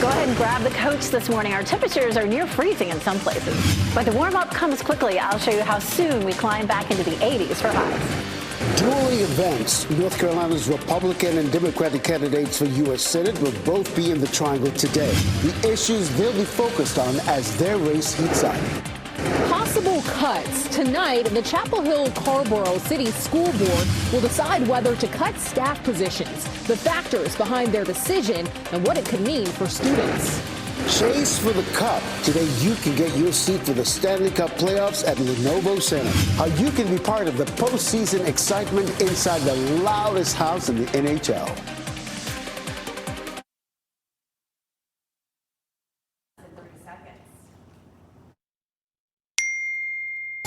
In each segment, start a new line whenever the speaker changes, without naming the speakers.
Go ahead and grab the coats this morning. Our temperatures are near freezing in some places, but the warm-up comes quickly. I'll show you how soon we climb back into the 80s for highs.
Dueling events. North Carolina's Republican and Democratic candidates for U.S. Senate will both be in the triangle today. The issues they'll be focused on as their race heats up.
Possible cuts. Tonight, the Chapel Hill-Carrboro City School Board will decide whether to cut staff positions, the factors behind their decision, and what it could mean for students.
Chase for the Cup. Today, you can get your seat for the Stanley Cup playoffs at Lenovo Center. How you can be part of the postseason excitement inside the loudest house in the NHL.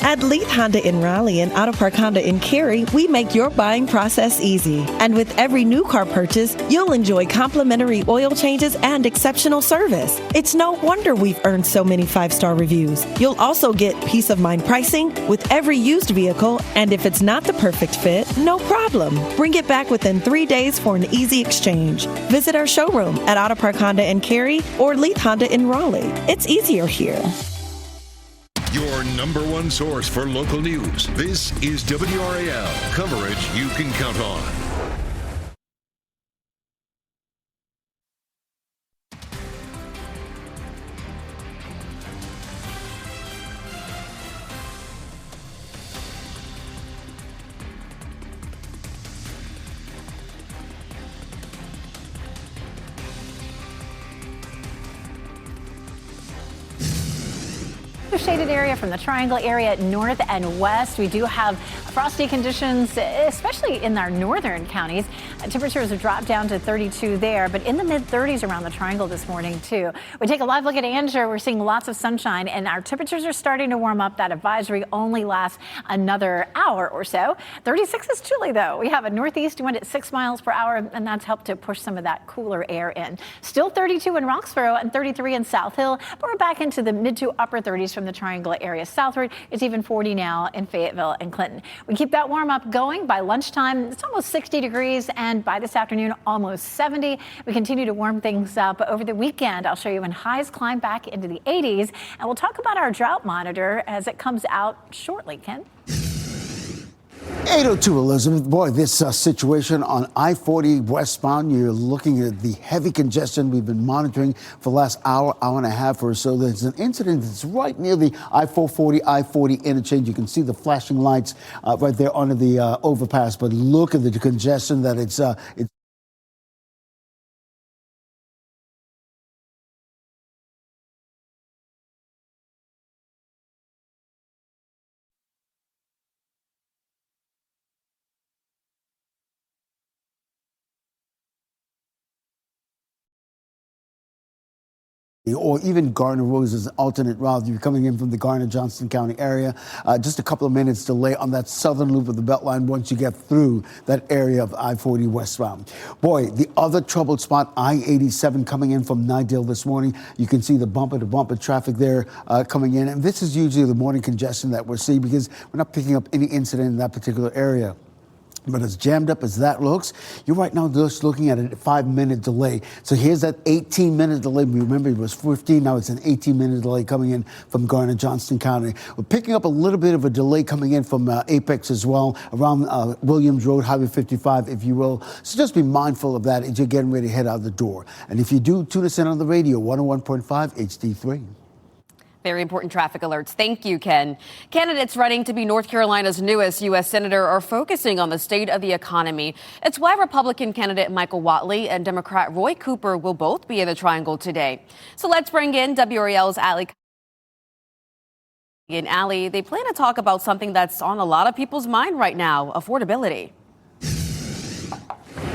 At Leith Honda in Raleigh and Auto Park Honda in Cary, we make your buying process easy. And with every new car purchase, you'll enjoy complimentary oil changes and exceptional service. It's no wonder we've earned so many 5-star reviews. You'll also get peace of mind pricing with every used vehicle, and if it's not the perfect fit, no problem. Bring it back within 3 days for an easy exchange. Visit our showroom at Auto Park Honda in Cary or Leith Honda in Raleigh. It's easier here.
Your number one source for local news. This is WRAL, coverage you can count on.
Shaded area from the Triangle area north and west. We do have frosty conditions, especially in our northern counties. Temperatures have dropped down to 32 there, but in the mid-30s around the Triangle this morning too. We take a live look at Angier. We're seeing lots of sunshine and our temperatures are starting to warm up. That advisory only lasts another hour or so. 36 is chilly though. We have a northeast wind at 6 miles per hour and that's helped to push some of that cooler air in. Still 32 in Roxborough and 33 in South Hill, but we're back into the mid to upper 30s from the Triangle area southward. It's even 40 now in Fayetteville and Clinton. We keep that warm up going. By lunchtime, it's almost 60 degrees, and by this afternoon, almost 70. We continue to warm things up over the weekend. I'll show you when highs climb back into the 80s, and we'll talk about our drought monitor as it comes out shortly. Ken?
802 Elizabeth. Boy, this situation on I-40 westbound, you're looking at the heavy congestion we've been monitoring for the last hour and a half or so. There's an incident that's right near the I-440, I-40 interchange. You can see the flashing lights right there under the overpass. But look at the congestion that it's or even Gardner Rose as an alternate route. You're coming in from the Garner-Johnston County area. Just a couple of minutes delay on that southern loop of the Beltline once you get through that area of I-40 westbound. Boy, the other troubled spot, I-87 coming in from Nidale this morning. You can see the bumper-to-bumper traffic there coming in. And this is usually the morning congestion that we're seeing because we're not picking up any incident in that particular area. But as jammed up as that looks, you're right now just looking at a 5-minute delay. So here's that 18-minute delay. Remember, it was 15. Now it's an 18-minute delay coming in from Garner-Johnston County. We're picking up a little bit of a delay coming in from Apex as well, around Williams Road, Highway 55, if you will. So just be mindful of that as you're getting ready to head out the door. And if you do, tune us in on the radio, 101.5 HD3.
Very important traffic alerts. Thank you, Ken. Candidates running to be North Carolina's newest U.S. Senator are focusing on the state of the economy. It's why Republican candidate Michael Whatley and Democrat Roy Cooper will both be in the Triangle today. So let's bring in WRAL's Allie. In Allie, they plan to talk about something that's on a lot of people's mind right now, affordability.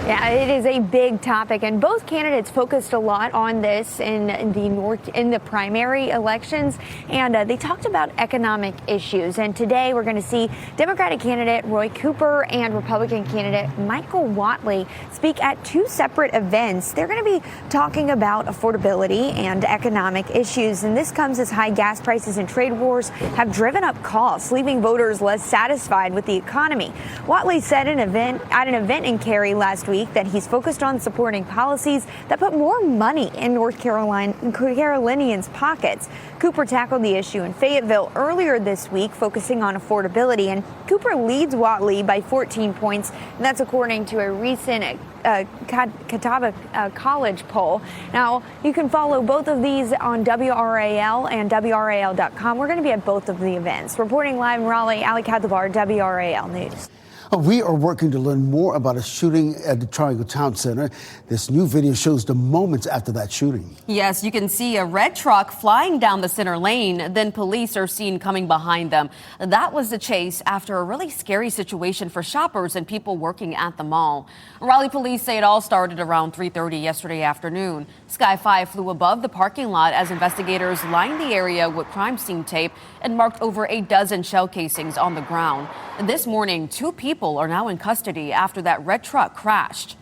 Yeah, it is a big topic, and both candidates focused a lot on this in the primary elections, and they talked about economic issues. And today we're going to see Democratic candidate Roy Cooper and Republican candidate Michael Whatley speak at two separate events. They're going to be talking about affordability and economic issues, and this comes as high gas prices and trade wars have driven up costs, leaving voters less satisfied with the economy. Whatley said at an event in Cary last week week that he's focused on supporting policies that put more money in North Carolinians' pockets. Cooper tackled the issue in Fayetteville earlier this week, focusing on affordability, and Cooper leads Whatley by 14 points, and that's according to a recent Catawba College poll. Now, you can follow both of these on WRAL and WRAL.com. We're going to be at both of the events. Reporting live in Raleigh, Ali Kadabar, WRAL News.
We are working to learn more about a shooting at the Triangle Town Center. This new video shows the moments after that shooting.
Yes, you can see a red truck flying down the center lane. Then police are seen coming behind them. That was the chase after a really scary situation for shoppers and people working at the mall. Raleigh police say it all started around 3:30 yesterday afternoon. Sky 5 flew above the parking lot as investigators lined the area with crime scene tape and marked over a dozen shell casings on the ground. This morning, 2 people are now in custody after that red truck crashed.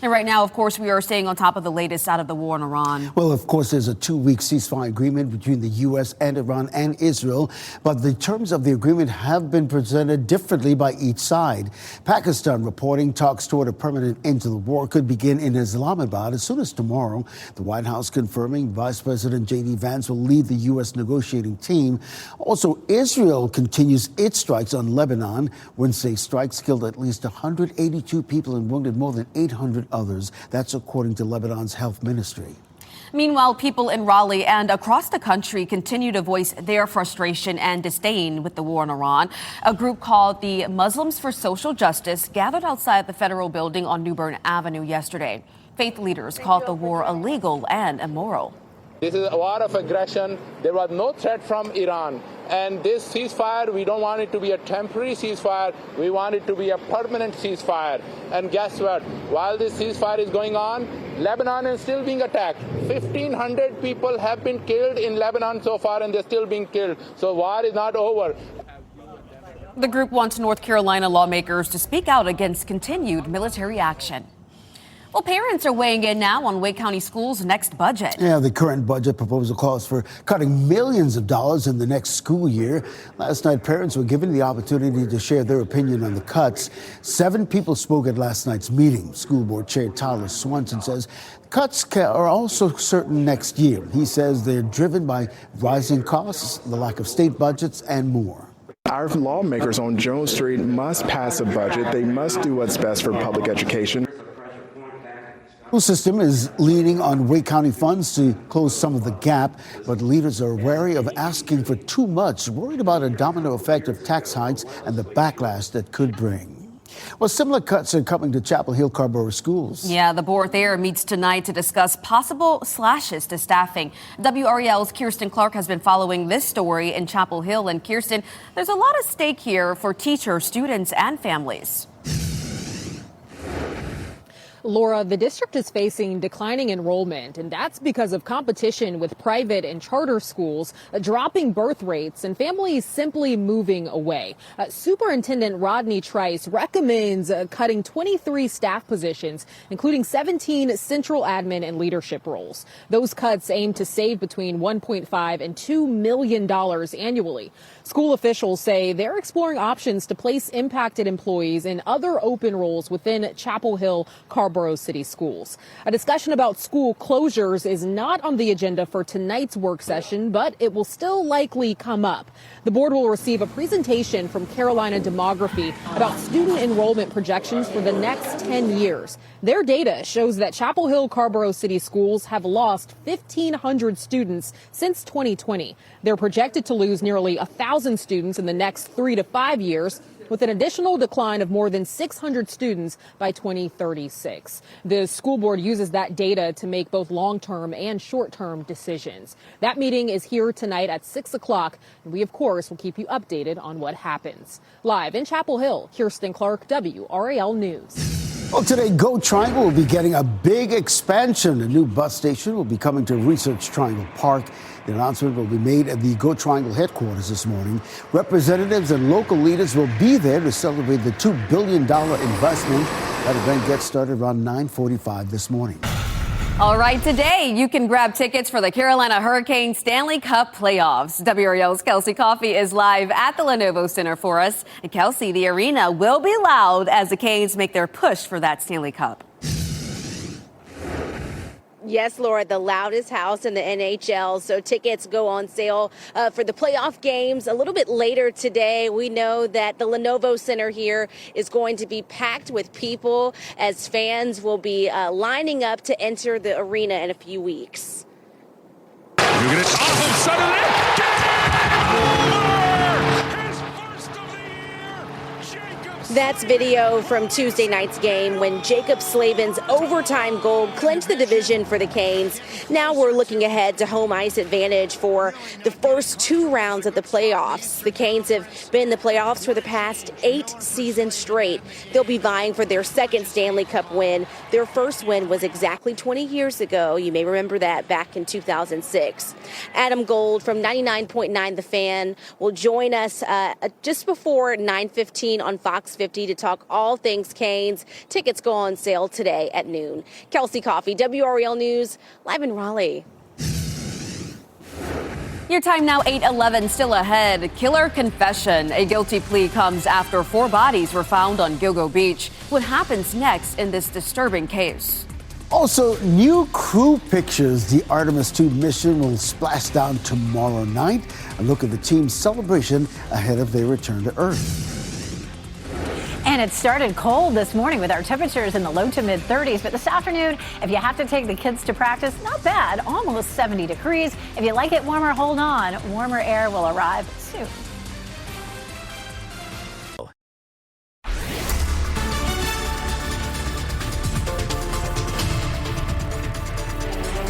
And right now, of course, we are staying on top of the latest out of the war in Iran.
Well, of course, there's a 2-week ceasefire agreement between the U.S. and Iran and Israel, but the terms of the agreement have been presented differently by each side. Pakistan reporting talks toward a permanent end to the war could begin in Islamabad as soon as tomorrow. The White House confirming Vice President J.D. Vance will lead the U.S. negotiating team. Also, Israel continues its strikes on Lebanon. Wednesday strikes killed at least 182 people and wounded more than 800 others. That's according to Lebanon's health ministry.
Meanwhile, people in Raleigh and across the country continue to voice their frustration and disdain with the war in Iran. A group called the Muslims for Social Justice gathered outside the federal building on New Bern Avenue yesterday. Faith leaders called the war illegal and immoral.
This is a war of aggression. There was no threat from Iran. And this ceasefire, we don't want it to be a temporary ceasefire. We want it to be a permanent ceasefire. And guess what? While this ceasefire is going on, Lebanon is still being attacked. 1,500 people have been killed in Lebanon so far, and they're still being killed. So war is not over.
The group wants North Carolina lawmakers to speak out against continued military action. Well, parents are weighing in now on Wake County Schools' next budget.
Yeah, the current budget proposal calls for cutting millions of dollars in the next school year. Last night, parents were given the opportunity to share their opinion on the cuts. 7 people spoke at last night's meeting. School Board Chair Tyler Swanson says cuts are also certain next year. He says they're driven by rising costs, the lack of state budgets, and more.
Our lawmakers on Jones Street must pass a budget. They must do what's best for public education.
The school system is leaning on Wake County funds to close some of the gap, but leaders are wary of asking for too much, worried about a domino effect of tax hikes and the backlash that could bring. Well, similar cuts are coming to Chapel Hill Carborough schools.
Yeah, the board there meets tonight to discuss possible slashes to staffing. WRAL's Kirsten Clark has been following this story in Chapel Hill. And Kirsten, there's a lot at stake here for teachers, students, and families.
Laura, the district is facing declining enrollment, and that's because of competition with private and charter schools, dropping birth rates, and families simply moving away. Superintendent Rodney Trice recommends cutting 23 staff positions, including 17 central admin and leadership roles. Those cuts aim to save between $1.5 and $2 million annually. School officials say they're exploring options to place impacted employees in other open roles within Chapel Hill Carborough City Schools. A discussion about school closures is not on the agenda for tonight's work session, but it will still likely come up. The board will receive a presentation from Carolina Demography about student enrollment projections for the next 10 years. Their data shows that Chapel Hill Carborough City Schools have lost 1,500 students since 2020. They're projected to lose nearly 1,000 students in the next 3 to 5 years, with an additional decline of more than 600 students by 2036. The school board uses that data to make both long-term and short-term decisions. That meeting is here tonight at 6 o'clock, and we, of course, will keep you updated on what happens. Live in Chapel Hill, Kirsten Clark, WRAL News.
Well, today, Go Triangle will be getting a big expansion. A new bus station will be coming to Research Triangle Park. The announcement will be made at the Go Triangle headquarters this morning. Representatives and local leaders will be there to celebrate the $2 billion investment. That event gets started around 9:45 this morning.
All right, today you can grab tickets for the Carolina Hurricanes Stanley Cup playoffs. WRAL's Kelsey Coffey is live at the Lenovo Center for us. And Kelsey, the arena will be loud as the Canes make their push for that Stanley Cup.
Yes, Laura, the loudest house in the NHL. So tickets go on sale for the playoff games a little bit later today. We know that the Lenovo Center here is going to be packed with people as fans will be lining up to enter the arena in a few weeks. That's video from Tuesday night's game when Jacob Slavin's overtime goal clinched the division for the Canes. Now we're looking ahead to home ice advantage for the first 2 rounds of the playoffs. The Canes have been in the playoffs for the past 8 seasons straight. They'll be vying for their second Stanley Cup win. Their first win was exactly 20 years ago. You may remember that back in 2006. Adam Gold from 99.9 The Fan will join us just before 9:15 on Fox 50 to talk all things Canes. Tickets go on sale today at noon. Kelsey Coffey, WRAL News, live in Raleigh.
Your time now, 8:11, still ahead. Killer confession. A guilty plea comes after 4 bodies were found on Gilgo Beach. What happens next in this disturbing case?
Also, new crew pictures. The Artemis II mission will splash down tomorrow night. A look at the team's celebration ahead of their return to Earth.
And it started cold this morning with our temperatures in the low to mid 30s. But this afternoon, if you have to take the kids to practice, not bad, almost 70 degrees. If you like it warmer, hold on. Warmer air will arrive soon.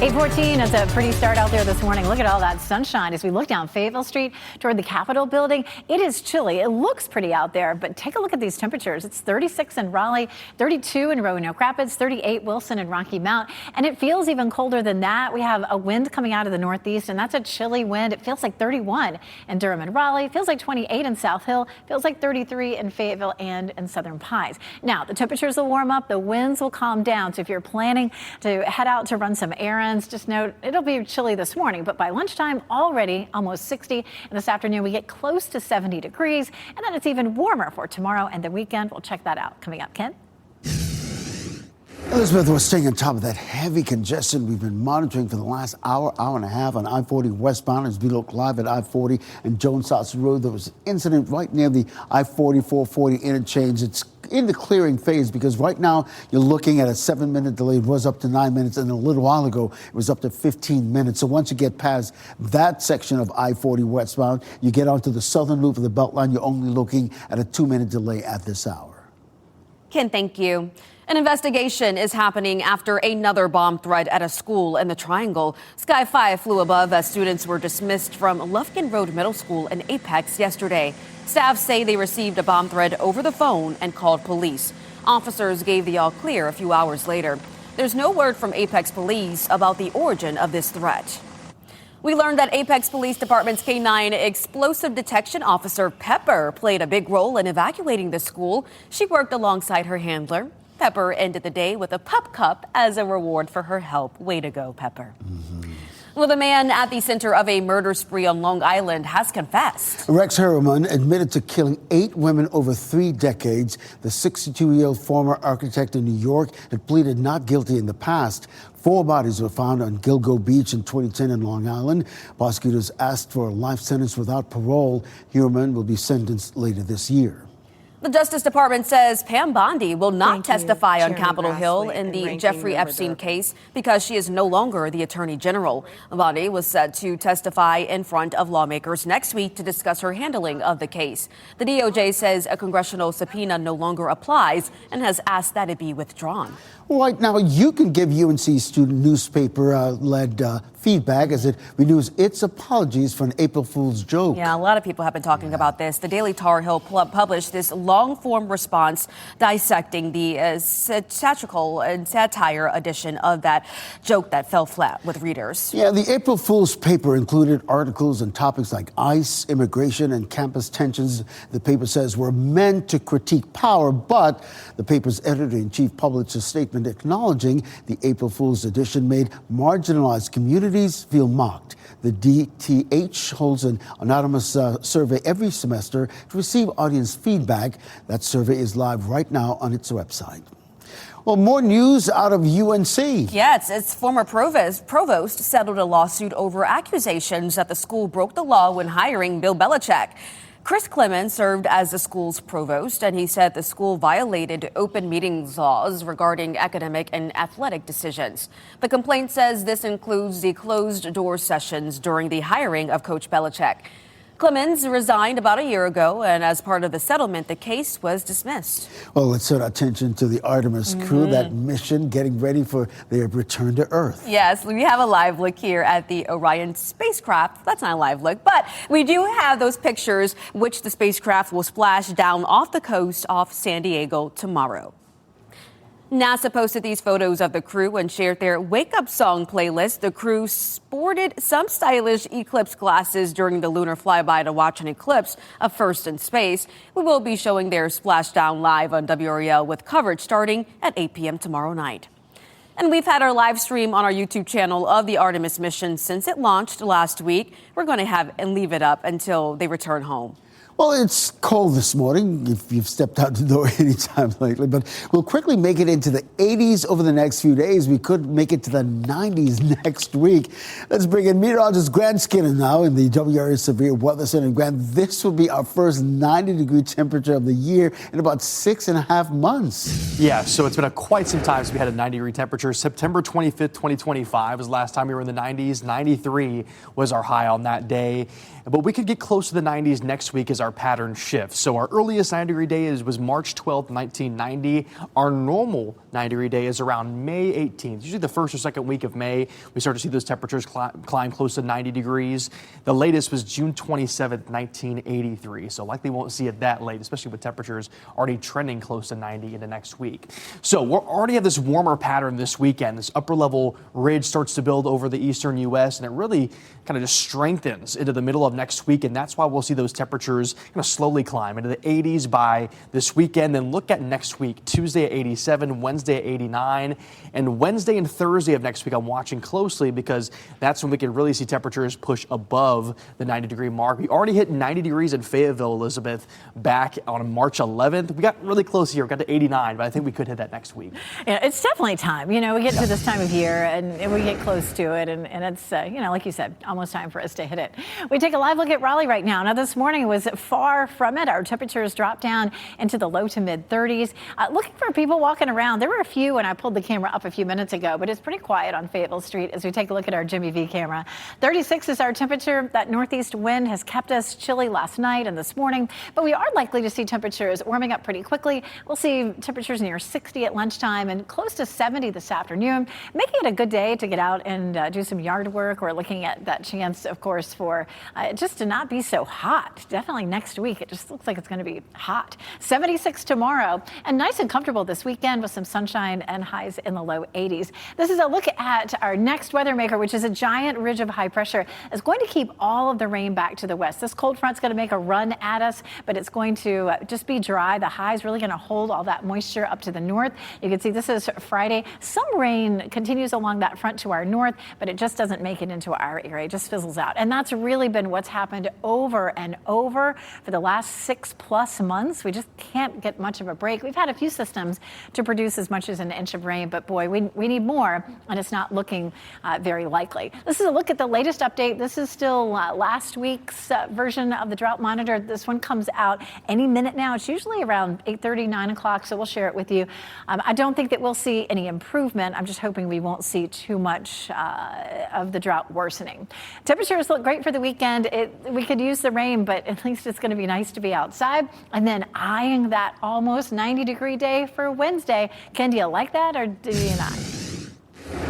$8:14, it's a pretty start out there this morning. Look at all that sunshine as we look down Fayetteville Street toward the Capitol building. It is chilly. It looks pretty out there, but take a look at these temperatures. It's 36 in Raleigh, 32 in Roanoke Rapids, 38 Wilson and Rocky Mount, and it feels even colder than that. We have a wind coming out of the northeast, and that's a chilly wind. It feels like 31 in Durham and Raleigh, feels like 28 in South Hill, feels like 33 in Fayetteville and in Southern Pines. Now, the temperatures will warm up, the winds will calm down, so if you're planning to head out to run some errands, just note it'll be chilly this morning, but by lunchtime already almost 60. And this afternoon we get close to 70 degrees, and then it's even warmer for tomorrow and the weekend. We'll check that out coming up. Ken?
Elizabeth, we're staying on top of that heavy congestion we've been monitoring for the last hour and a half on I-40 westbound as we look live at I-40 and Jones South Road. There was an incident right near the I-40-440 interchange. It's in the clearing phase because right now you're looking at a 7-minute delay. It was up to 9 minutes, and a little while ago it was up to 15 minutes. So once you get past that section of I-40 westbound, you get onto the southern loop of the Beltline, you're only looking at a 2-minute delay at this hour.
Ken, thank you. An investigation is happening after another bomb threat at a school in the Triangle. Sky 5 flew above as students were dismissed from Lufkin Road Middle School in Apex yesterday. Staff say they received a bomb threat over the phone and called police. Officers gave the all clear a few hours later. There's no word from Apex Police about the origin of this threat. We learned that Apex Police Department's K-9 explosive detection officer Pepper played a big role in evacuating the school. She worked alongside her handler. Pepper ended the day with a pup cup as a reward for her help. Way to go, Pepper. Well, the man at the center of a murder spree on Long Island has confessed.
Rex Harriman admitted to killing 8 women over 3 decades. The 62-year-old former architect in New York had pleaded not guilty in the past. 4 bodies were found on Gilgo Beach in 2010 in Long Island. Prosecutors asked for a life sentence without parole. Harriman will be sentenced later this year.
The Justice Department says Pam Bondi will not testify on Capitol Hill in the Jeffrey Epstein case because she is no longer the Attorney General. Bondi was set to testify in front of lawmakers next week to discuss her handling of the case. The DOJ says a congressional subpoena no longer applies and has asked that it be withdrawn.
Right now, you can give UNC student newspaper-led feedback as it renews its apologies for an April Fool's joke.
Yeah, a lot of people have been talking about this. The Daily Tar Heel published this long-form response dissecting the satirical and satire edition of that joke that fell flat with readers.
Yeah, the April Fool's paper included articles and topics like ICE, immigration, and campus tensions. The paper says were meant to critique power, but the paper's editor-in-chief published a statement acknowledging the April Fool's edition made marginalized communities feel mocked. The DTH holds an anonymous survey every semester to receive audience feedback. That survey is live right now on its website. Well, more news out of UNC.
Yeah, its former provost settled a lawsuit over accusations that the school broke the law when hiring Bill Belichick. Chris Clemens served as the school's provost, and he said the school violated open meetings laws regarding academic and athletic decisions. The complaint says this includes the closed-door sessions during the hiring of Coach Belichick. Clemens resigned about a year ago, and as part of the settlement, the case was dismissed.
Well, let's turn our attention to the Artemis crew, that mission getting ready for their return to Earth.
Yes, we have a live look here at the Orion spacecraft. That's not a live look, but we do have those pictures, which the spacecraft will splash down off the coast off San Diego tomorrow. NASA posted these photos of the crew and shared their wake-up song playlist. The crew sported some stylish eclipse glasses during the lunar flyby to watch an eclipse, a first in space. We will be showing their splashdown live on WRAL with coverage starting at 8 p.m. tomorrow night. And we've had our live stream on our YouTube channel of the Artemis mission since it launched last week. We're going to have and leave it up until they return home.
Well, it's cold this morning, if you've stepped out the door any time lately, but we'll quickly make it into the 80s over the next few days. We could make it to the 90s next week. Let's bring in meteorologist Grant Skinner now in the WRA Severe Weather Center. Grant, this will be our first 90-degree temperature of the year in about 6.5 months.
Yeah, so it's been quite some time since we had a 90-degree temperature. September 25th, 2025 was the last time we were in the 90s. 93 was our high on that day. But we could get close to the 90s next week as our pattern shifts. So our earliest 90-degree day was March 12th, 1990. Our normal 90-degree day is around May 18th. Usually the first or second week of May, we start to see those temperatures climb close to 90 degrees. The latest was June 27th, 1983. So likely won't see it that late, especially with temperatures already trending close to 90 into next week. So we'll already have this warmer pattern this weekend. This upper level ridge starts to build over the eastern U.S. and it really kind of just strengthens into the middle of next week, and that's why we'll see those temperatures kind of slowly climb into the 80s by this weekend. Then look at next week, Tuesday at 87, Wednesday at 89, and Wednesday and Thursday of next week I'm watching closely because that's when we can really see temperatures push above the 90-degree mark. We already hit 90 degrees in Fayetteville, Elizabeth, back on March 11th. We got really close here. We got to 89, but I think we could hit that next week.
Yeah, it's definitely time. You know, we get to this time of year and we get close to it, and it's, you know, like you said, almost time for us to hit it. We take a live look at Raleigh right now. Now, this morning was far from it. Our temperatures dropped down into the low to mid 30s. Looking for people walking around. There were a few when I pulled the camera up a few minutes ago, but it's pretty quiet on Fayetteville Street as we take a look at our Jimmy V camera. 36 is our temperature. That northeast wind has kept us chilly last night and this morning, but we are likely to see temperatures warming up pretty quickly. We'll see temperatures near 60 at lunchtime and close to 70 this afternoon, making it a good day to get out and do some yard work. We're looking at that chance, of course, for just to not be so hot. Definitely next week. It just looks like it's going to be hot. 76 tomorrow and nice and comfortable this weekend with some sunshine and highs in the low 80s. This is a look at our next weather maker, which is a giant ridge of high pressure. It's going to keep all of the rain back to the west. This cold front's going to make a run at us, but it's going to just be dry. The high is really going to hold all that moisture up to the north. You can see this is Friday. Some rain continues along that front to our north, but it just doesn't make it into our area. It just fizzles out. And that's really been what's happened over and over for the last 6+ months. We just can't get much of a break. We've had a few systems to produce as much as an inch of rain, but boy, we need more, and it's not looking very likely. This is a look at the latest update. This is still last week's version of the drought monitor. This one comes out any minute now. It's usually around 8:30, 9 o'clock, so we'll share it with you. I don't think that we'll see any improvement. I'm just hoping we won't see too much of the drought worsening. Temperatures look great for the weekend. We could use the rain, but at least it's going to be nice to be outside. And then eyeing that almost 90-degree day for Wednesday. Ken, do you like that or do you not?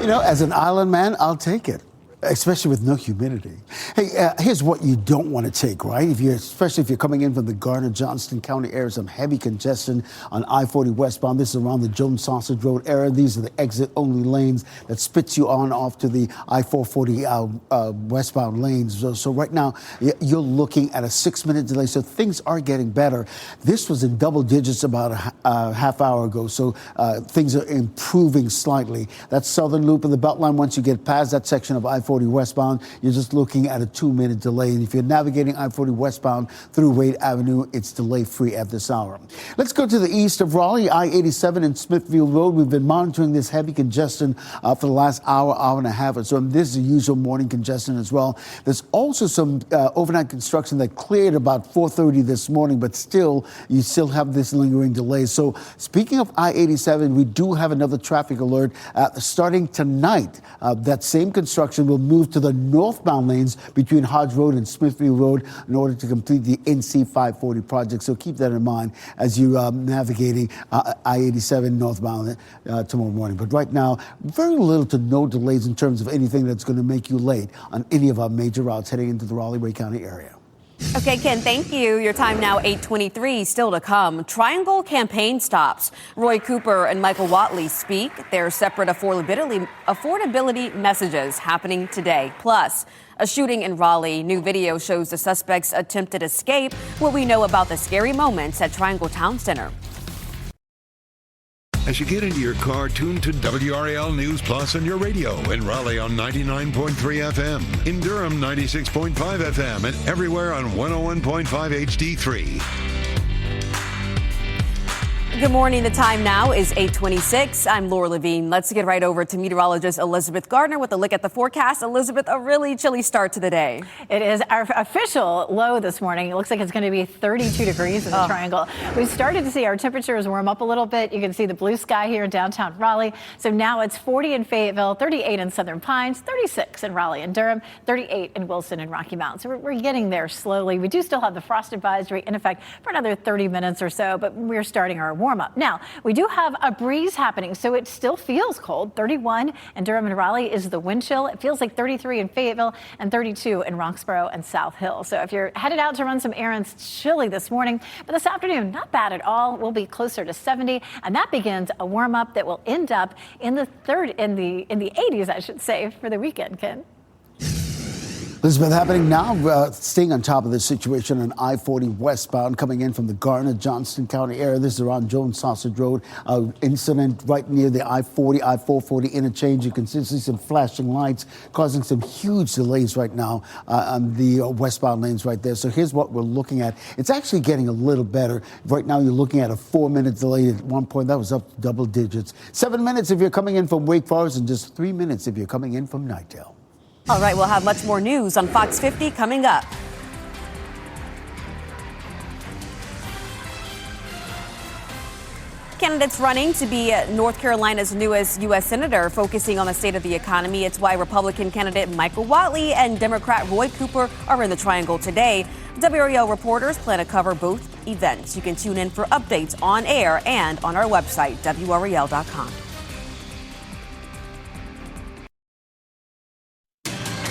You know, as an island man, I'll take it. especially with no humidity. Hey, here's what you don't want to take, right? Especially if you're coming in from the Garner-Johnston County area, some heavy congestion on I-40 westbound. This is around the Jones Sausage Road area. These are the exit-only lanes that spits you on off to the I-440 westbound lanes. So right now, you're looking at a 6-minute delay. So things are getting better. This was in double digits about a half hour ago. So things are improving slightly. That southern loop of the Beltline, once you get past that section of I-40 westbound, you're just looking at a 2-minute delay. And if you're navigating I-40 westbound through Wade Avenue, it's delay-free at this hour. Let's go to the east of Raleigh, I-87 and Smithfield Road. We've been monitoring this heavy congestion for the last hour and a half or so. And this is the usual morning congestion as well. There's also some overnight construction that cleared about 4:30 this morning, but you still have this lingering delay. So speaking of I-87, we do have another traffic alert starting tonight. That same construction will move to the northbound lanes between Hodge Road and Smithfield Road in order to complete the NC 540 project. So keep that in mind as you navigating I-87 northbound tomorrow morning. But right now, very little to no delays in terms of anything that's going to make you late on any of our major routes heading into the Raleigh-Wade County area.
Okay, Ken, thank you. Your time now, 8:23, still to come. Triangle campaign stops. Roy Cooper and Michael Whatley speak. Their separate affordability messages happening today. Plus, a shooting in Raleigh. New video shows the suspect's attempted escape. What we know about the scary moments at Triangle Town Center.
As you get into your car, tune to WRAL News Plus on your radio. In Raleigh on 99.3 FM. In Durham, 96.5 FM. And everywhere on 101.5 HD3.
Good morning. The time now is 8:26. I'm Laura Levine. Let's get right over to meteorologist Elizabeth Gardner with a look at the forecast. Elizabeth, a really chilly start to the day.
It is our official low this morning. It looks like it's going to be 32 degrees in the Triangle. We've started to see our temperatures warm up a little bit. You can see the blue sky here in downtown Raleigh. So now it's 40 in Fayetteville, 38 in Southern Pines, 36 in Raleigh and Durham, 38 in Wilson and Rocky Mount. So we're getting there slowly. We do still have the frost advisory in effect for another 30 minutes or so, but we're starting our warm up. Now, we do have a breeze happening, so it still feels cold. 31 in Durham and Raleigh is the wind chill. It feels like 33 in Fayetteville and 32 in Roxborough and South Hill. So if you're headed out to run some errands, chilly this morning, but this afternoon, not bad at all. We'll be closer to 70, and that begins a warm up that will end up in the 80s, I should say, for the weekend, Ken.
Elizabeth, happening now, staying on top of this situation on I-40 westbound coming in from the Garner-Johnston County area. This is around Jones Sausage Road. Incident right near the I-40, I-440 interchange. You can see some flashing lights causing some huge delays right now on the westbound lanes right there. So here's what we're looking at. It's actually getting a little better. Right now, you're looking at a 4-minute delay. At one point, that was up to double digits. 7 minutes if you're coming in from Wake Forest and just 3 minutes if you're coming in from Nightdale.
All right, we'll have much more news on Fox 50 coming up. Candidates running to be North Carolina's newest U.S. Senator, focusing on the state of the economy. It's why Republican candidate Michael Whatley and Democrat Roy Cooper are in the Triangle today. WRAL reporters plan to cover both events. You can tune in for updates on air and on our website, WRAL.com.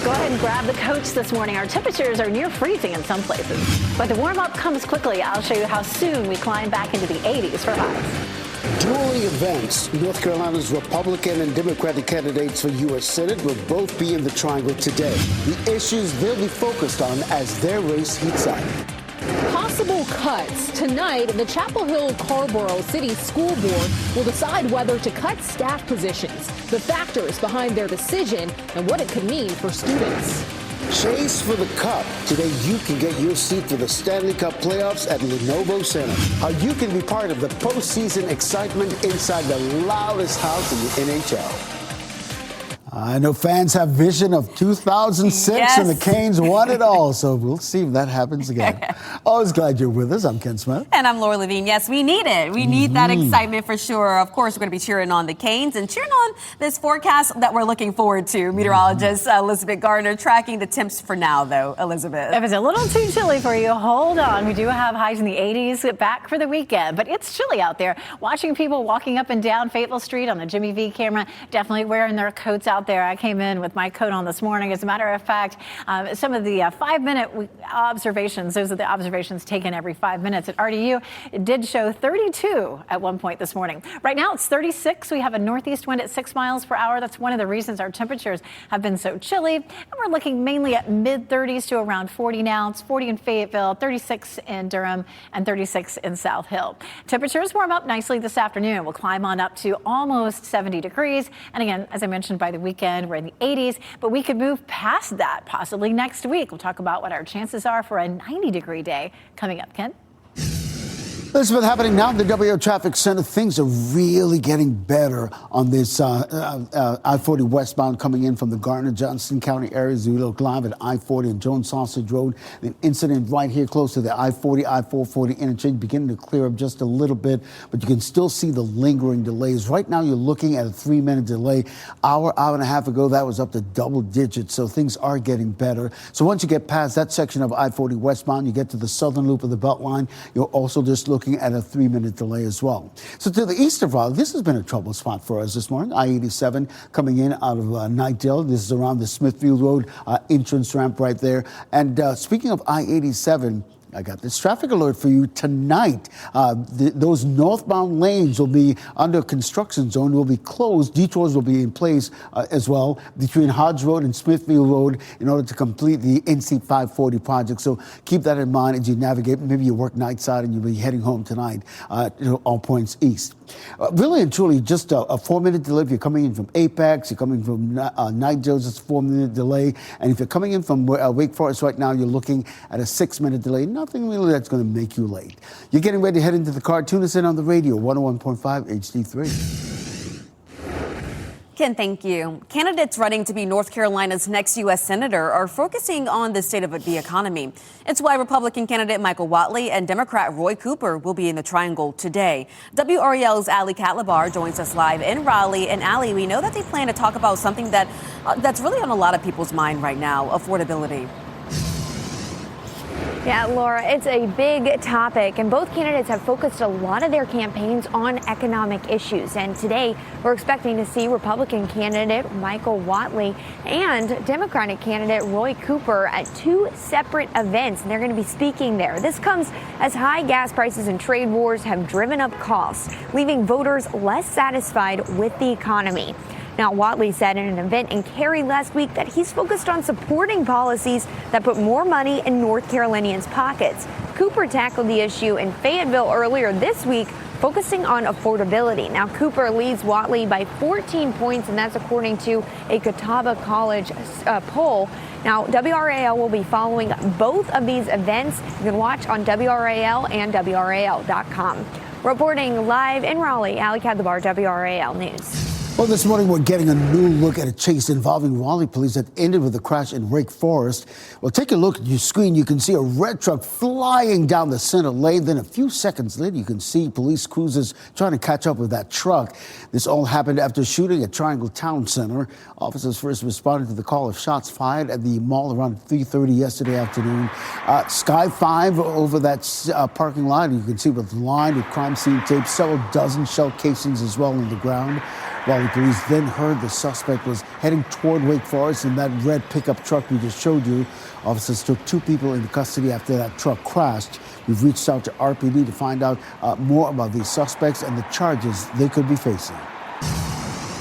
Go ahead and grab the coats this morning. Our temperatures are near freezing in some places, but the warm up comes quickly. I'll show you how soon we climb back into the 80s for highs.
Dueling events. North Carolina's Republican and Democratic candidates for U.S. Senate will both be in the Triangle today. The issues they'll be focused on as their race heats up.
Possible cuts. Tonight, the Chapel Hill Carborough City School Board will decide whether to cut staff positions, the factors behind their decision, and what it could mean for students.
Chase for the Cup. Today, you can get your seat for the Stanley Cup playoffs at Lenovo Center. How you can be part of the postseason excitement inside the loudest house in the NHL. I know fans have vision of 2006
Yes.
and the Canes won it all, so we'll see if that happens again. Always glad you're with us. I'm Ken Smith.
And I'm Laura Levine. Yes, we need it. We need that excitement for sure. Of course, we're going to be cheering on the Canes and cheering on this forecast that we're looking forward to. Meteorologist Elizabeth Gardner tracking the temps for now, though. Elizabeth.
If it's a little too chilly for you, hold on. We do have highs in the 80s back for the weekend, but it's chilly out there. Watching people walking up and down Fayetteville Street on the Jimmy V camera, definitely wearing their coats out there. there. I came in with my coat on this morning. As a matter of fact, some of the 5-minute observations, those are the observations taken every 5 minutes at RDU, it did show 32 at one point this morning. Right now it's 36. We have a northeast wind at 6 miles per hour. That's one of the reasons our temperatures have been so chilly. And we're looking mainly at mid-30s to around 40 now. It's 40 in Fayetteville, 36 in Durham, and 36 in South Hill. Temperatures warm up nicely this afternoon. We'll climb on up to almost 70 degrees. And again, as I mentioned, by the weekend, we're in the 80s, but we could move past that possibly next week. We'll talk about what our chances are for a 90-degree day coming up. Ken?
This is what's happening now in the WRAL Traffic Center. Things are really getting better on this I-40 westbound coming in from the Gardner-Johnson County area. As we look live at I-40 and Jones Sausage Road, an incident right here close to the I-40, I-440 interchange beginning to clear up just a little bit, but you can still see the lingering delays. Right now, you're looking at a 3-minute delay. Hour and a half ago, that was up to double digits, so things are getting better. So once you get past that section of I-40 westbound, you get to the southern loop of the Beltline, you're also just looking at a 3-minute delay as well. So to the east of Raleigh, this has been a trouble spot for us this morning. I-87 coming in out of Nightdale. This is around the Smithfield Road entrance ramp right there. And speaking of I-87, I got this traffic alert for you tonight. Those northbound lanes will be under construction zone, will be closed. Detours will be in place as well between Hodge Road and Smithfield Road in order to complete the NC 540 project. So keep that in mind as you navigate. Maybe you work night side and you'll be heading home tonight to all points east. Really and truly, just a 4-minute delay. If you're coming in from Apex, you're coming from Nightdale, just a 4-minute delay. And if you're coming in from Wake Forest right now, you're looking at a 6-minute delay. Nothing really that's going to make you late. You're getting ready to head into the car. Tune us in on the radio, 101.5 HD3.
Ken, thank you. Candidates running to be North Carolina's next U.S. Senator are focusing on the state of the economy. It's why Republican candidate Michael Whatley and Democrat Roy Cooper will be in the Triangle today. WRAL's Ali Katlabar joins us live in Raleigh. And Ali, we know that they plan to talk about something that's really on a lot of people's mind right now, affordability.
Yeah, Laura, it's a big topic, and both candidates have focused a lot of their campaigns on economic issues. And today, we're expecting to see Republican candidate Michael Whatley and Democratic candidate Roy Cooper at 2 separate events, and they're going to be speaking there. This comes as high gas prices and trade wars have driven up costs, leaving voters less satisfied with the economy. Now, Whatley said in an event in Cary last week that he's focused on supporting policies that put more money in North Carolinians' pockets. Cooper tackled the issue in Fayetteville earlier this week, focusing on affordability. Now, Cooper leads Whatley by 14 points, and that's according to a Catawba College poll. Now, WRAL will be following both of these events. You can watch on WRAL and WRAL.com. Reporting live in Raleigh, Ali Katlabar, WRAL News.
Well, this morning we're getting a new look at a chase involving Raleigh police that ended with a crash in Wake Forest. Well, take a look at your screen. You can see a red truck flying down the center lane. Then a few seconds later, you can see police cruisers trying to catch up with that truck. This all happened after shooting at Triangle Town Center. Officers first responded to the call of shots fired at the mall around 3:30 yesterday afternoon. Sky 5 over that parking lot. You can see with lined with crime scene tape, several dozen shell casings as well on the ground. Raleigh police then heard the suspect was heading toward Wake Forest in that red pickup truck we just showed you. Officers took 2 people into custody after that truck crashed. We've reached out to RPD to find out more about these suspects and the charges they could be facing.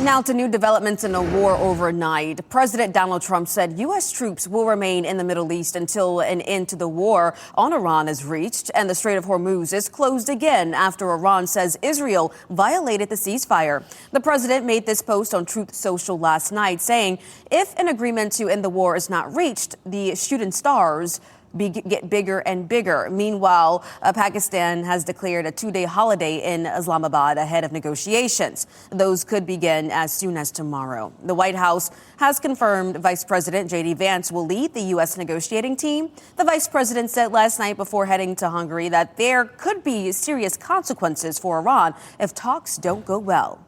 Now to new developments in the war overnight. President Donald Trump said U.S. troops will remain in the Middle East until an end to the war on Iran is reached, and the Strait of Hormuz is closed again after Iran says Israel violated the ceasefire. The president made this post on Truth Social last night, saying if an agreement to end the war is not reached, the shooting stars get bigger and bigger. Meanwhile, Pakistan has declared a 2-day holiday in Islamabad ahead of negotiations. Those could begin as soon as tomorrow. The White House has confirmed Vice President J.D. Vance will lead the U.S. negotiating team. The vice president said last night before heading to Hungary that there could be serious consequences for Iran if talks don't go well.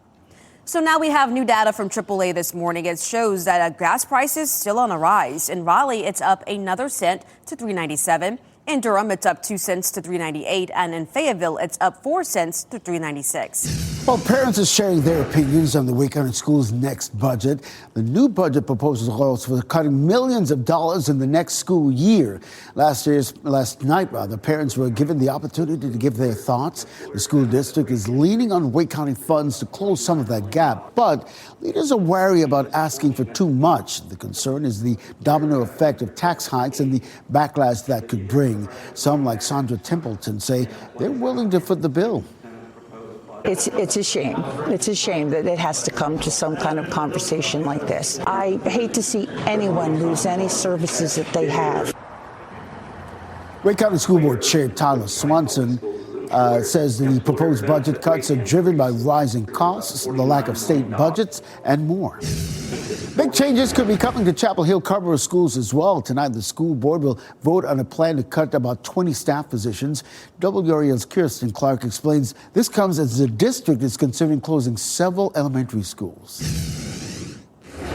So now we have new data from AAA this morning. It shows that gas prices still on a rise. In Raleigh, it's up another cent to $3.97. In Durham, it's up 2 cents to $3.98. And in Fayetteville, it's up 4 cents to $3.96.
Well, parents are sharing their opinions on the Wake County Schools' next budget. The new budget proposal calls for cutting millions of dollars in the next school year. Last night, parents were given the opportunity to give their thoughts. The school district is leaning on Wake County funds to close some of that gap, but leaders are wary about asking for too much. The concern is the domino effect of tax hikes and the backlash that could bring. Some, like Sandra Templeton, say they're willing to foot the bill.
It's a shame. It's a shame that it has to come to some kind of conversation like this. I hate to see anyone lose any services that they have.
Wake County School Board Chair Tyler Swanson says the proposed budget cuts are driven by rising costs, the lack of state budgets, and more. Big changes could be coming to Chapel Hill Carrboro schools as well. Tonight, the school board will vote on a plan to cut about 20 staff positions. WRAL's Kirsten Clark explains this comes as the district is considering closing several elementary schools.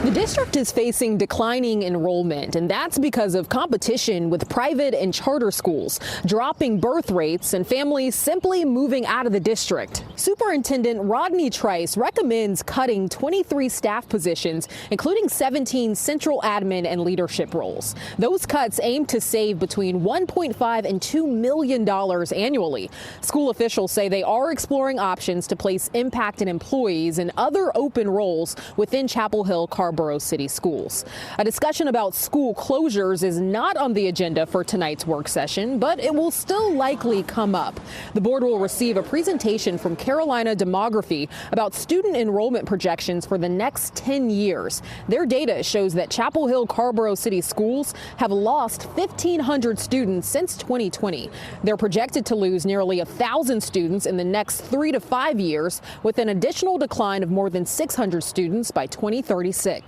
The district is facing declining enrollment, and that's because of competition with private and charter schools, dropping birth rates, and families simply moving out of the district. Superintendent Rodney Trice recommends cutting 23 staff positions, including 17 central admin and leadership roles. Those cuts aim to save between $1.5 and $2 million annually. School officials say they are exploring options to place impacted employees in other open roles within Chapel Hill Carrboro City Schools. A discussion about school closures is not on the agenda for tonight's work session, but it will still likely come up. The board will receive a presentation from Carolina Demography about student enrollment projections for the next 10 years. Their data shows that Chapel Hill Carrboro City Schools have lost 1,500 students since 2020. They're projected to lose nearly 1,000 students in the next 3 to 5 years, with an additional decline of more than 600 students by 2036.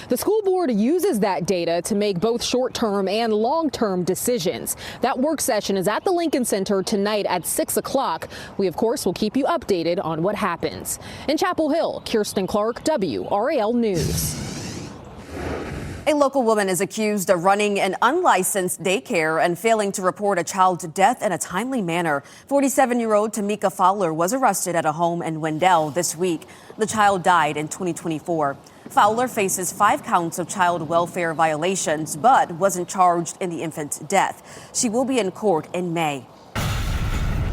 The school board uses that data to make both short-term and long-term decisions. That work session is at the Lincoln Center tonight at 6 o'clock. We, of course, will keep you updated on what happens. In Chapel Hill, Kirsten Clark, WRAL News.
A local woman is accused of running an unlicensed daycare and failing to report a child's death in a timely manner. 47-year-old Tamika Fowler was arrested at a home in Wendell this week. The child died in 2024. Fowler faces 5 counts of child welfare violations, but wasn't charged in the infant's death. She will be in court in May.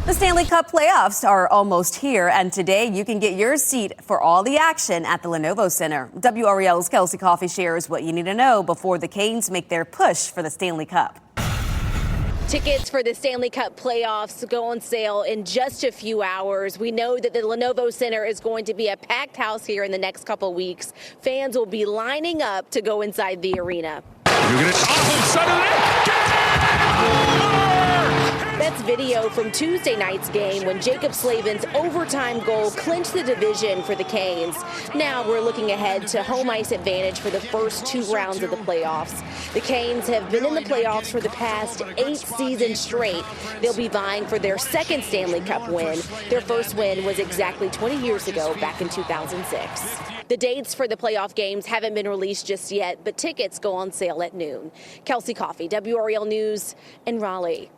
The Stanley Cup playoffs are almost here, and today you can get your seat for all the action at the Lenovo Center. WRAL's Kelsey Coffey shares what you need to know before the Canes make their push for the Stanley Cup.
Tickets for the Stanley Cup playoffs go on sale in just a few hours. We know that the Lenovo Center is going to be a packed house here in the next couple weeks. Fans will be lining up to go inside the arena. That's video from Tuesday night's game when Jacob Slavin's overtime goal clinched the division for the Canes. Now we're looking ahead to home ice advantage for the first 2 rounds of the playoffs. The Canes have been in the playoffs for the past 8 seasons straight. They'll be vying for their second Stanley Cup win. Their first win was exactly 20 years ago, back in 2006. The dates for the playoff games haven't been released just yet, but tickets go on sale at noon. Kelsey Coffey, WRAL News in Raleigh.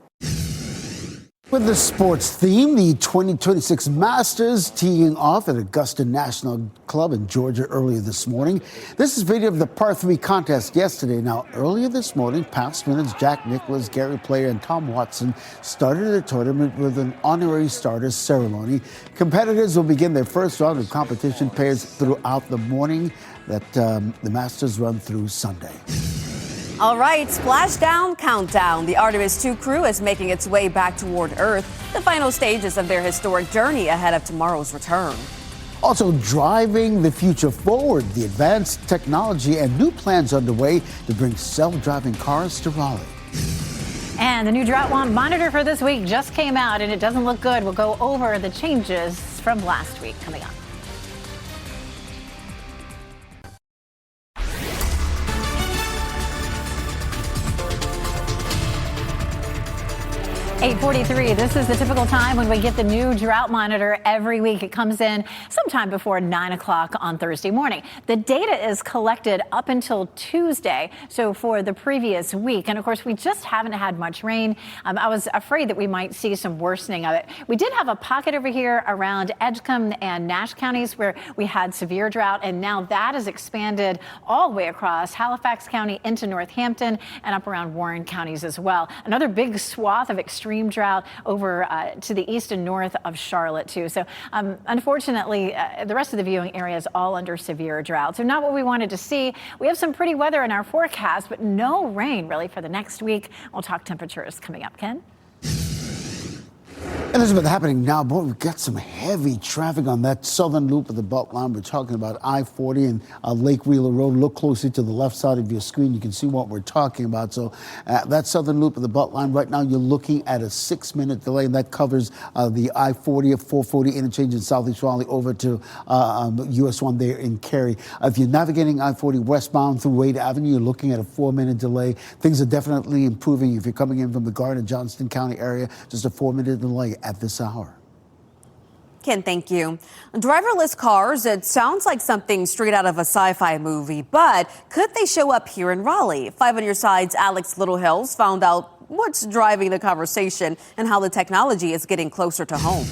With the sports theme, the 2026 Masters teeing off at Augusta National Club in Georgia earlier this morning. This is video of the par 3 contest yesterday. Now, earlier this morning, past winners Jack Nicklaus, Gary Player, and Tom Watson started the tournament with an honorary starters ceremony. Competitors will begin their first round of competition pairs throughout the morning that the Masters run through Sunday.
All right, splashdown countdown. The Artemis II crew is making its way back toward Earth, the final stages of their historic journey ahead of tomorrow's return.
Also driving the future forward, the advanced technology and new plans underway to bring self-driving cars to Raleigh.
And the new drought monitor for this week just came out, and it doesn't look good. We'll go over the changes from last week coming up. 8:43. This is the typical time when we get the new drought monitor every week. It comes in sometime before 9 o'clock on Thursday morning. The data is collected up until Tuesday, so for the previous week. And of course, we just haven't had much rain. I was afraid that we might see some worsening of it. We did have a pocket over here around Edgecombe and Nash counties where we had severe drought, and now that has expanded all the way across Halifax County into Northampton and up around Warren counties as well. Another big swath of extreme drought over to the east and north of Charlotte, too. So unfortunately, the rest of the viewing area is all under severe drought. So not what we wanted to see. We have some pretty weather in our forecast, but no rain really for the next week. We'll talk temperatures coming up. Ken?
Elizabeth, happening now, boy, we've got some heavy traffic on that southern loop of the Beltline. We're talking about I-40 and Lake Wheeler Road. Look closely to the left side of your screen. You can see what we're talking about. So that southern loop of the Beltline, right now you're looking at a 6-minute delay, and that covers the I-40 440 interchange in Southeast Raleigh over to US 1 there in Cary. If you're navigating I-40 westbound through Wade Avenue, you're looking at a 4-minute delay. Things are definitely improving if you're coming in from the Garner-Johnston County area. Just a 4-minute delay at this hour.
Ken, thank you. Driverless cars, it sounds like something straight out of a sci-fi movie, but could they show up here in Raleigh? 5 on your side's Alex Littlehills found out what's driving the conversation and how the technology is getting closer to home.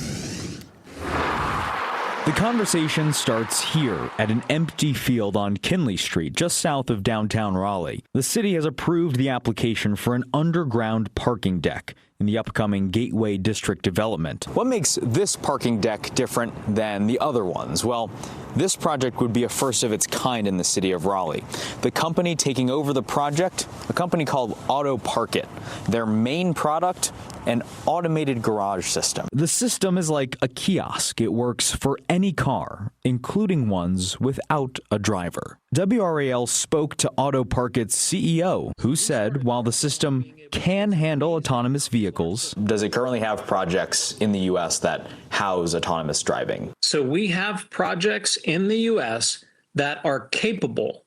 The conversation starts here at an empty field on Kinley Street, just south of downtown Raleigh. The city has approved the application for an underground parking deck in the upcoming Gateway District development. What makes this parking deck different than the other ones? Well, this project would be a first of its kind in the city of Raleigh. The company taking over the project, a company called Auto Park It. Their main product, an automated garage system. The system is like a kiosk. It works for any car, including ones without a driver. WRAL spoke to Auto Park It's CEO, who said while the system can handle autonomous vehicles. Does it currently have projects in the U.S. that house autonomous driving?
So we have projects in the U.S. that are capable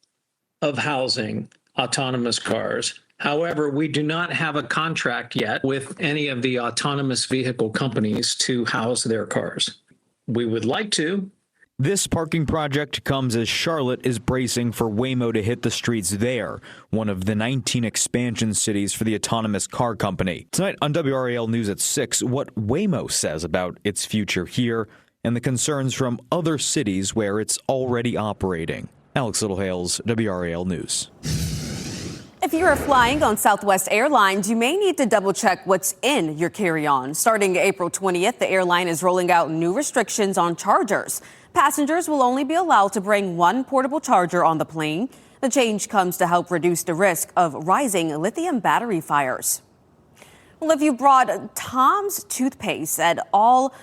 of housing autonomous cars. However, we do not have a contract yet with any of the autonomous vehicle companies to house their cars. We would like to.
This parking project comes as Charlotte is bracing for Waymo to hit the streets there, one of the 19 expansion cities for the autonomous car company. Tonight on WRAL News at 6, what Waymo says about its future here and the concerns from other cities where it's already operating. Alex Littlehales, WRAL News.
If you're flying on Southwest Airlines, you may need to double check what's in your carry-on. Starting April 20th, the airline is rolling out new restrictions on chargers. Passengers will only be allowed to bring one portable charger on the plane. The change comes to help reduce the risk of rising lithium battery fires. Well, if you brought Tom's toothpaste at all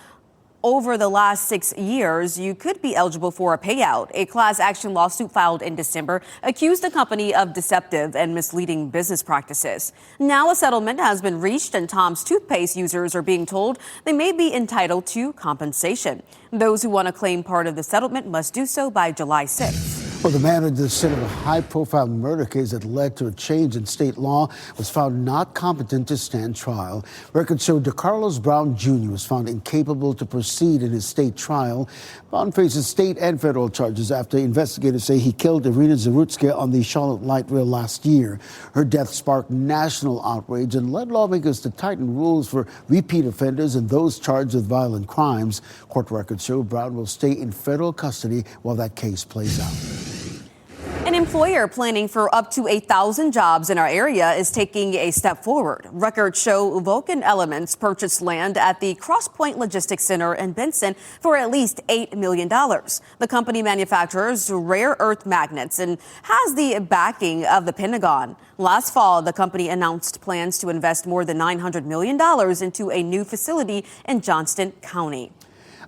over the last 6 years, you could be eligible for a payout. A class action lawsuit filed in December accused the company of deceptive and misleading business practices. Now a settlement has been reached, and Tom's toothpaste users are being told they may be entitled to compensation. Those who want to claim part of the settlement must do so by July 6th.
Well, the man at the center of a high-profile murder case that led to a change in state law was found not competent to stand trial. Records show DeCarlos Brown Jr. was found incapable to proceed in his state trial. Brown faces state and federal charges after investigators say he killed Irina Zarutska on the Charlotte Light Rail last year. Her death sparked national outrage and led lawmakers to tighten rules for repeat offenders and those charged with violent crimes. Court records show Brown will stay in federal custody while that case plays out.
An employer planning for up to 8,000 jobs in our area is taking a step forward. Records show Vulcan Elements purchased land at the Cross Point Logistics Center in Benson for at least $8 million. The company manufactures rare earth magnets and has the backing of the Pentagon. Last fall, the company announced plans to invest more than $900 million into a new facility in Johnston County.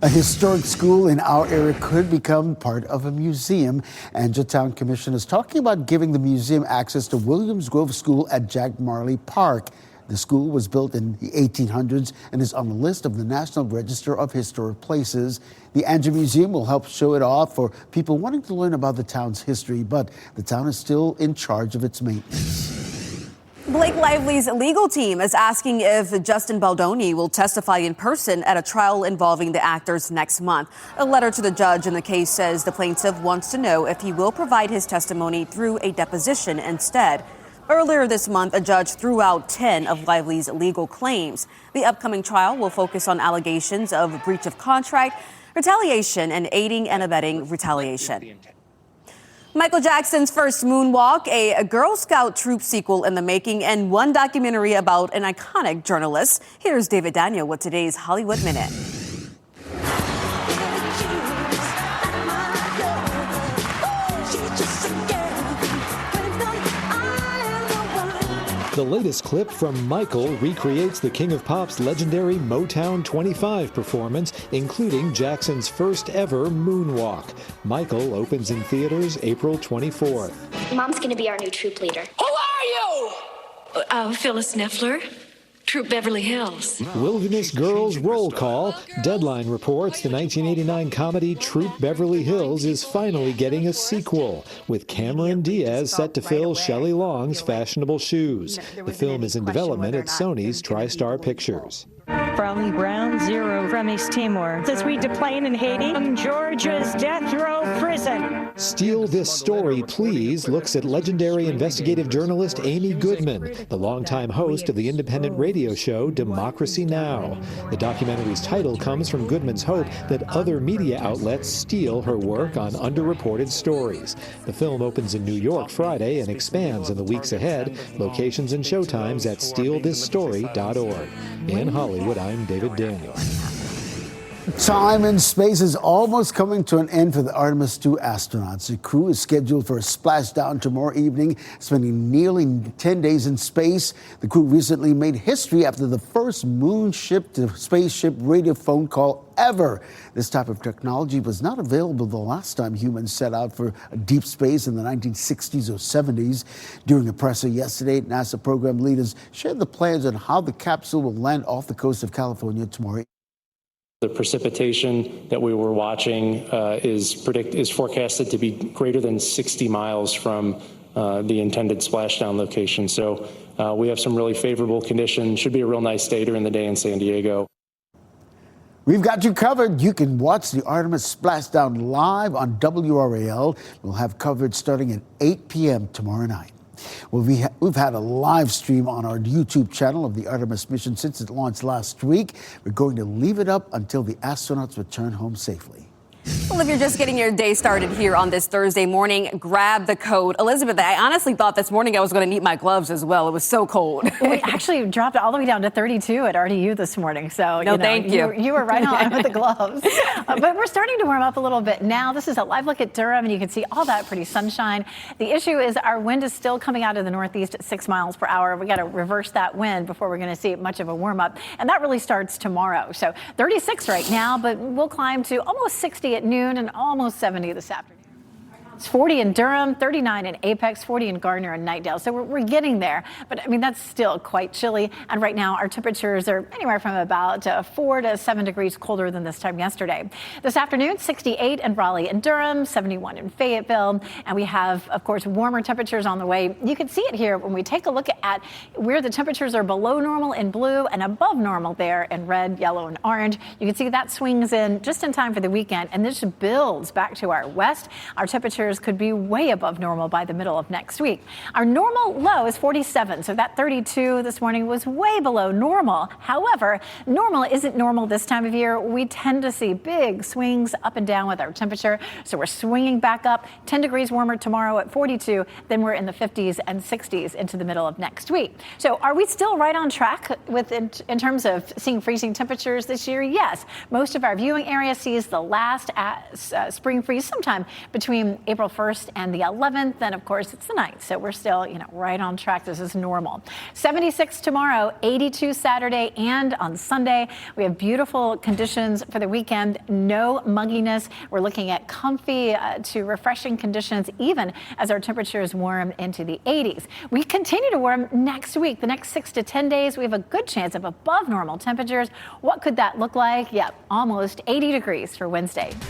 A historic school in our area could become part of a museum. And Town Commission is talking about giving the museum access to Williams Grove School at Jack Marley Park. The school was built in the 1800s and is on the list of the National Register of Historic Places. The Andrew Museum will help show it off for people wanting to learn about the town's history, but the town is still in charge of its maintenance.
Blake Lively's legal team is asking if Justin Baldoni will testify in person at a trial involving the actors next month. A letter to the judge in the case says the plaintiff wants to know if he will provide his testimony through a deposition instead. Earlier this month, a judge threw out 10 of Lively's legal claims. The upcoming trial will focus on allegations of breach of contract, retaliation, and aiding and abetting retaliation. Michael Jackson's first moonwalk, a Girl Scout troop sequel in the making, and one documentary about an iconic journalist. Here's David Daniel with today's Hollywood Minute.
The latest clip from Michael recreates the King of Pop's legendary Motown 25 performance, including Jackson's first ever moonwalk. Michael opens in theaters April 24th.
Mom's going to be our new troop leader.
Who are you? Phyllis Neffler, Troop Beverly Hills.
Wilderness Girls Roll Call. Deadline reports the 1989 comedy Troop Beverly Hills is finally getting a sequel, with Cameron Diaz set to fill Shelley Long's fashionable shoes. The film is in development at Sony's TriStar Pictures.
Brownie Brown, 0 from East Timor. The sweet plane in Haiti, from Georgia's death row prison.
Steal This Story, Please looks at legendary investigative journalist Amy Goodman, the longtime host of the independent radio show Democracy Now! The documentary's title comes from Goodman's hope that other media outlets steal her work on underreported stories. The film opens in New York Friday and expands in the weeks ahead. Locations and showtimes at stealthisstory.org. In Hollywood, I'm David Daniel.
Time and space is almost coming to an end for the Artemis II astronauts. The crew is scheduled for a splashdown tomorrow evening, spending nearly 10 days in space. The crew recently made history after the first moon ship to spaceship radio phone call ever. This type of technology was not available the last time humans set out for deep space in the 1960s or 70s. During a presser yesterday, NASA program leaders shared the plans on how the capsule will land off the coast of California tomorrow.
The precipitation that we were watching is forecasted to be greater than 60 miles from the intended splashdown location. So we have some really favorable conditions. Should be a real nice day during the day in San Diego.
We've got you covered. You can watch the Artemis splashdown live on WRAL. We'll have coverage starting at 8 p.m. tomorrow night. Well, we've had a live stream on our YouTube channel of the Artemis mission since it launched last week. We're going to leave it up until the astronauts return home safely.
Well, if you're just getting your day started here on this Thursday morning, grab the coat. Elizabeth, I honestly thought this morning I was going to need my gloves as well. It was so cold.
We actually dropped it all the way down to 32 at RDU this morning. So,
thank you.
You were right on with the gloves. But we're starting to warm up a little bit now. This is a live look at Durham, and you can see all that pretty sunshine. The issue is our wind is still coming out of the northeast at 6 miles per hour. We got to reverse that wind before we're going to see much of a warm up. And that really starts tomorrow. So 36 right now, but we'll climb to almost 60 at noon and almost 70 this afternoon. It's 40 in Durham, 39 in Apex, 40 in Gardner and Knightdale. So we're getting there. But, I mean, that's still quite chilly. And right now, our temperatures are anywhere from about 4 to 7 degrees colder than this time yesterday. This afternoon, 68 in Raleigh and Durham, 71 in Fayetteville. And we have, of course, warmer temperatures on the way. You can see it here when we take a look at where the temperatures are below normal in blue and above normal there in red, yellow, and orange. You can see that swings in just in time for the weekend. And this builds back to our west. Our temperatures could be way above normal by the middle of next week. Our normal low is 47, so that 32 this morning was way below normal. However, normal isn't normal this time of year. We tend to see big swings up and down with our temperature, so we're swinging back up. 10 degrees warmer tomorrow at 42, then we're in the 50s and 60s into the middle of next week. So are we still right on track with in terms of seeing freezing temperatures this year? Yes. Most of our viewing area sees the last spring freeze sometime between April 1st and the 11th, and of course it's the 9th, so we're still, right on track. This is normal. 76 tomorrow, 82 Saturday, and on Sunday. We have beautiful conditions for the weekend. No mugginess. We're looking at comfy to refreshing conditions, even as our temperatures warm into the 80s. We continue to warm next week. The next 6 to 10 days, we have a good chance of above normal temperatures. What could that look like? Yeah, almost 80 degrees for Wednesday.